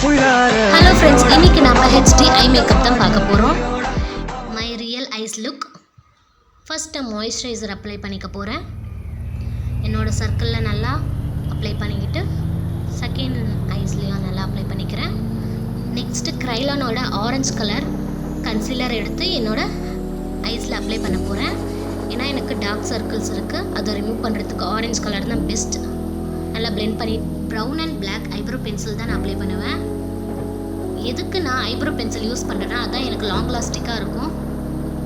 Hello friends, இன்னைக்கு நம்ம HD eye makeup தான் பார்க்க போகிறோம். My real eyes look. First moisturiser apply பண்ணிக்க போகிறேன். என்னோட சர்க்கிளில் நல்லா அப்ளை பண்ணிக்கிட்டு செகண்ட் ஐஸ்லேயும் நல்லா அப்ளை பண்ணிக்கிறேன். நெக்ஸ்ட்டு க்ரைலானோட ஆரஞ்சு கலர் கன்சீலர் எடுத்து என்னோட ஐஸில் அப்ளை பண்ண போகிறேன். ஏன்னா எனக்கு டார்க் சர்க்கிள்ஸ் இருக்குது, அதை ரிமூவ் பண்ணுறதுக்கு ஆரஞ்சு கலர் தான் பெஸ்ட். நல்லா பிளெண்ட் பண்ணி brown and black eyebrow pencil தான் நான் அப்ளை பண்ணுவேன். எதுக்கு நான் ஐப்ரோ பென்சில் யூஸ் பண்ணுறேன்னா அதான் எனக்கு லாங் லாஸ்டிக்காக இருக்கும்.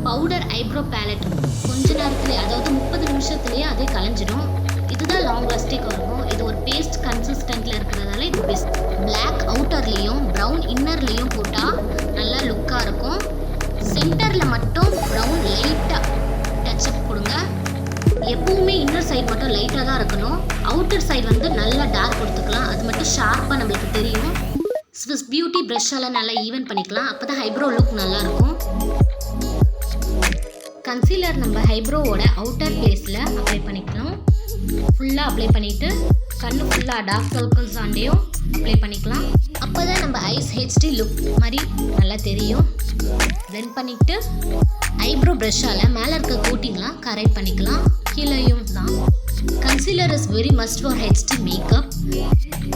பவுடர் ஐப்ரோ பேலட் கொஞ்ச நேரத்துலேயே, அதாவது 30 நிமிஷத்துலேயே அதே கலைஞ்சிடும். இதுதான் லாங் லாஸ்டிக்காக இருக்கும். இது ஒரு பேஸ்ட் கன்சிஸ்டன்ட்டில் இருக்கிறதால இது பெஸ்ட். பிளாக் அவுட்டர்லேயும் ப்ரௌன் இன்னர்லேயும் போட்டால் நல்லா லுக்காக இருக்கும். சென்டரில் மட்டும் ப்ரௌன் லைட்டாக டச்சப் கொடுங்க. எப்பவுமே இன்னர் சைடு மட்டும் லைட்டாக தான் இருக்கணும். அவுட்டர் சைடு வந்து நல்லா டார்க் கொடுத்துக்கலாம். அது மட்டும் ஷார்ப்பாக நம்மளுக்கு தெரியும். ஸ்விஸ் பியூட்டி ப்ரஷ்ஷால் நல்லா ஈவன் பண்ணிக்கலாம். அப்போ தான் ஐப்ரோ லுக் நல்லாயிருக்கும். கன்சீலர் நம்ம ஐப்ரோவோட அவுட்டர் பிளேஸில் அப்ளை பண்ணிக்கலாம். ஃபுல்லாக அப்ளை பண்ணிவிட்டு கண்ணு ஃபுல்லாக டார்க் சர்க்கிள்ஸ் ஆண்டையும் அப்ளை பண்ணிக்கலாம். அப்போ தான் நம்ம ஐஸ் ஹெச்டி லுக் மாதிரி நல்லா தெரியும். பிளெண்ட் பண்ணிவிட்டு ஐப்ரோ ப்ரஷ்ஷால் மேலே இருக்க கோட்டிங்லாம் கரெக்ட் பண்ணிக்கலாம். கீழேயும் தான். Concealer is very must for HD makeup.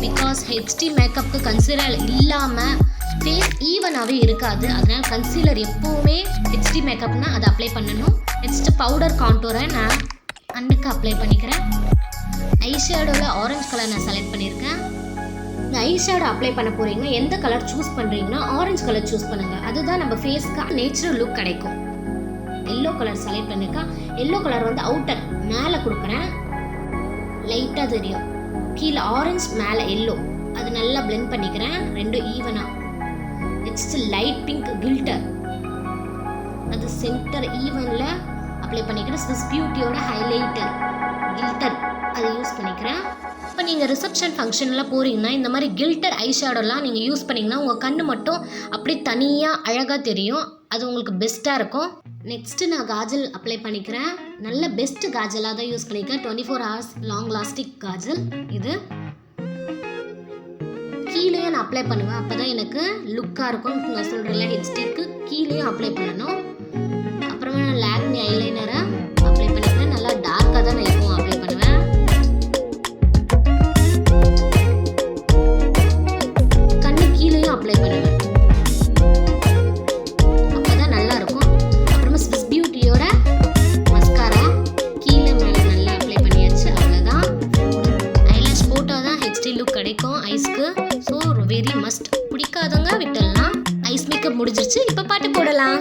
Because HD மேக்கப்புக்கு கன்சீலர் இல்லாமல் ஃபேஸ் ஈவனாகவே இருக்காது. அதனால் கன்சீலர் எப்போவுமே ஹெச்டி மேக்கப்னா அதை அப்ளை பண்ணணும். நெக்ஸ்ட்டு பவுடர் கான்டூரை நான் கண்ணுக்கு அப்ளை பண்ணிக்கிறேன். ஐ ஷேடோவில் ஆரஞ்சு கலர் நான் செலக்ட் பண்ணியிருக்கேன். இந்த ஐ ஷேடோ அப்ளை பண்ண போகிறீங்க, எந்த கலர் சூஸ் பண்ணுறீங்கன்னா ஆரஞ்சு கலர் சூஸ் பண்ணுங்கள். அதுதான் நம்ம ஃபேஸ்க்கு நேச்சுரல் லுக் கிடைக்கும். எல்லோ கலர் செலக்ட் பண்ணியிருக்கேன். எல்லோ கலர் வந்து அவுட்டர் மேலே கொடுக்குறேன், லைட்டாக தெரியும். கீழே ஆரஞ்சு மேலே எல்லோ, அது நல்லா பிளெண்ட் பண்ணிக்கிறேன் ரெண்டும் ஈவனாக. நெக்ஸ்ட் லைட் பிங்க் கில்டர், அது சென்டர் ஈவனில் அப்ளை பண்ணிக்கிறேன். ஸ்விஸ் பியூட்டியோட ஹைலைட்டர் கில்டர் அதை யூஸ் பண்ணிக்கிறேன். இப்போ நீங்கள் ரிசப்ஷன் ஃபங்க்ஷனில் போகிறீங்கன்னா இந்த மாதிரி கில்டர் ஐ ஷேடோலாம் நீங்கள் யூஸ் பண்ணிங்கன்னா உங்கள் கண்ணு மட்டும் அப்படியே தனியாக அழகாக தெரியும். அது உங்களுக்கு பெஸ்ட்டாக இருக்கும். நெக்ஸ்ட்டு நான் காஜல் அப்ளை பண்ணிக்கிறேன். நல்ல பெஸ்ட்டு காஜலாக தான் யூஸ் பண்ணிக்கிறேன். 24 hours லாங் லாஸ்டிக் காஜல் இது. கீழேயும் நான் அப்ளை பண்ணுவேன், அப்போ தான் எனக்கு லுக்காக இருக்கும். நான் சொல்கிறேன்ல ஹெச்டிக்கு கீழேயும் அப்ளை பண்ணணும். அப்புறமா நான் லாக்மி ஐலைனரை அப்ளை பண்ணிக்கிறேன். நல்லா டார்க்காக தான் நான் எப்பவும் அப்ளை பண்ணுவேன். கண்ணு கீழேயும் அப்ளை பண்ணுவேன், அப்போ தான் நல்லா இருக்கும். அப்புறமா ஸ்விஸ் பியூட்டியோட மஸ்காரா கீழே மேலே நல்லா அப்ளை பண்ணியாச்சு. அவ்வளோதான். ஐலாஷ் போட்டால் தான் ஹெச்டி லுக் கிடைக்கும் ஐஸ்க்கு. So very must. பிடிக்காதவங்க விட்டுடலாம். ஐஸ் மேக்கப் முடிஞ்சிருச்சு. இப்போ பாட்டு போடலாம்.